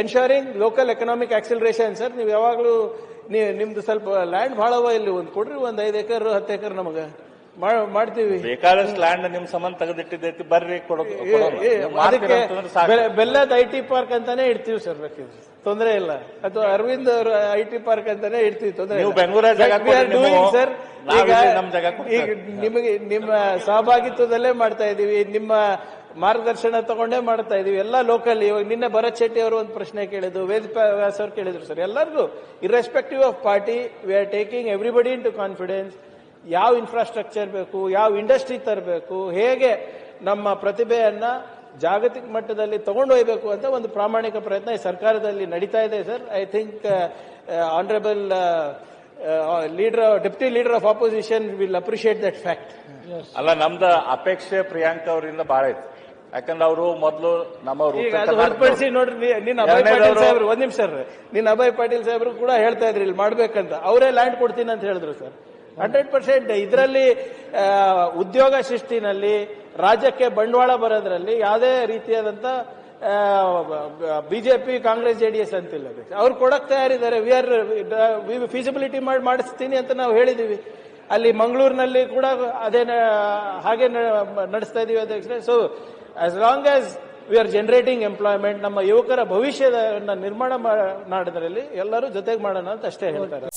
Ensuring local economic acceleration sir. ನೀವು ಯಾವಾಗಲೂ ನಿಮ್ದು ಸ್ವಲ್ಪ ಲ್ಯಾಂಡ್ ಭಾಳ ಅವ, ಇಲ್ಲಿ ಒಂದು ಕೊಡ್ರಿ, ಒಂದು 5 ಎಕರೆ 10 ಎಕರೆ ನಮಗೆ ಮಾಡ್ತೀವಿ. ಬೇಕಾದಷ್ಟು ಲ್ಯಾಂಡ್ ನಿಮ್ ಸಂಬಂಧ ತೆಗೆದಿಟ್ಟಿದ್ದೈತಿ, ಬರ್ರಿ ಅದಕ್ಕೆ ಬೆಲ್ಲದ IT ಪಾರ್ಕ್ ಅಂತಾನೆ ಇಡ್ತೀವಿ ಸರ್, ಬೇಕಿದ್ರೆ ತೊಂದರೆ ಇಲ್ಲ. ಅಥವಾ ಅರವಿಂದ್ ಅವ್ರ IT ಪಾರ್ಕ್ ಅಂತಾನೆ ಇಡ್ತೀವಿ, ತೊಂದರೆ ಇಲ್ಲ. ಸರ್ ಈಗ ನಿಮಗೆ ನಿಮ್ಮ ಸಹಭಾಗಿತ್ವದಲ್ಲೇ ಮಾಡ್ತಾ ಇದೀವಿ, ನಿಮ್ಮ ಮಾರ್ಗದರ್ಶನ ತಗೊಂಡೇ ಮಾಡ್ತಾ ಇದೀವಿ, ಎಲ್ಲ ಲೋಕಲ್. ಇವಾಗ ನಿನ್ನೆ ಭರತ್ ಶೆಟ್ಟಿ ಅವರು ಒಂದು ಪ್ರಶ್ನೆ ಕೇಳಿದ್ರು, ವೇದ್ ವ್ಯಾಸ್ ಅವ್ರು ಕೇಳಿದ್ರು ಸರ್. ಎಲ್ಲರಿಗೂ irrespective of party we are taking everybody into confidence. ಯಾವ ಇನ್ಫ್ರಾಸ್ಟ್ರಕ್ಚರ್ ಬೇಕು, ಯಾವ ಇಂಡಸ್ಟ್ರಿ ತರಬೇಕು, ಹೇಗೆ ನಮ್ಮ ಪ್ರತಿಭೆಯನ್ನ ಜಾಗತಿಕ ಮಟ್ಟದಲ್ಲಿ ತಗೊಂಡೊಯ್ಯಬೇಕು ಅಂತ ಒಂದು ಪ್ರಾಮಾಣಿಕ ಪ್ರಯತ್ನ ಈ ಸರ್ಕಾರದಲ್ಲಿ ನಡೀತಾ ಇದೆ sir. I think honourable deputy leader of opposition will appreciate that fact. ಅಲ್ಲ, ನಮ್ದು ಅಪೇಕ್ಷೆ ಪ್ರಿಯಾಂಕ ಅವರಿಂದ ಬಹಳ ಇತ್ತು. ಯಾಕಂದ್ರೆ ಅವರು ಮೊದಲು ಹೊರತುಪಡಿಸಿ ನೋಡ್ರಿ, ನಿನ್ನ ಅಭಯ್ ಪಾಟೀಲ್ ಸಾಹೇಬ್ರು, ಒಂದ್ ನಿಮಿಷ ಸರ್, ನಿನ್ನ ಅಭಯ್ ಪಾಟೀಲ್ ಸಾಹೇಬ್ರು ಕೂಡ ಹೇಳ್ತಾ ಇದ್ರಿ ಇಲ್ಲಿ ಮಾಡ್ಬೇಕಂತ. ಅವರೇ ಲ್ಯಾಂಡ್ ಕೊಡ್ತೀನಿ ಅಂತ ಹೇಳಿದ್ರು ಸರ್. 100% ಇದರಲ್ಲಿ ಉದ್ಯೋಗ ಸೃಷ್ಟಿನಲ್ಲಿ, ರಾಜ್ಯಕ್ಕೆ ಬಂಡವಾಳ ಬರೋದ್ರಲ್ಲಿ ಯಾವುದೇ ರೀತಿಯಾದಂತ ಬಿಜೆಪಿ ಕಾಂಗ್ರೆಸ್ JDS ಅಂತಿಲ್ಲ. ಅವ್ರು ಕೊಡಕ್ ತಯಾರಿದ್ದಾರೆ. ಫೀಸಿಬಿಲಿಟಿ ಮಾಡಿಸ್ತೀನಿ ಅಂತ ನಾವು ಹೇಳಿದೀವಿ. ಅಲ್ಲಿ ಮಂಗಳೂರಿನಲ್ಲಿ ಕೂಡ ಅದೇ ಹಾಗೆ ನಡೆಸ್ತಾ ಇದೀವಿ ಅಧ್ಯಕ್ಷರೇ. So as long as we are generating employment, ನಮ್ಮ ಯುವಕರ ಭವಿಷ್ಯದ ನಿರ್ಮಾಣ ಮಾಡೋದ್ರಲ್ಲಿ ಎಲ್ಲರೂ ಜೊತೆಗೆ ಮಾಡೋಣ ಅಂತ ಅಷ್ಟೇ ಹೇಳ್ತಾರೆ.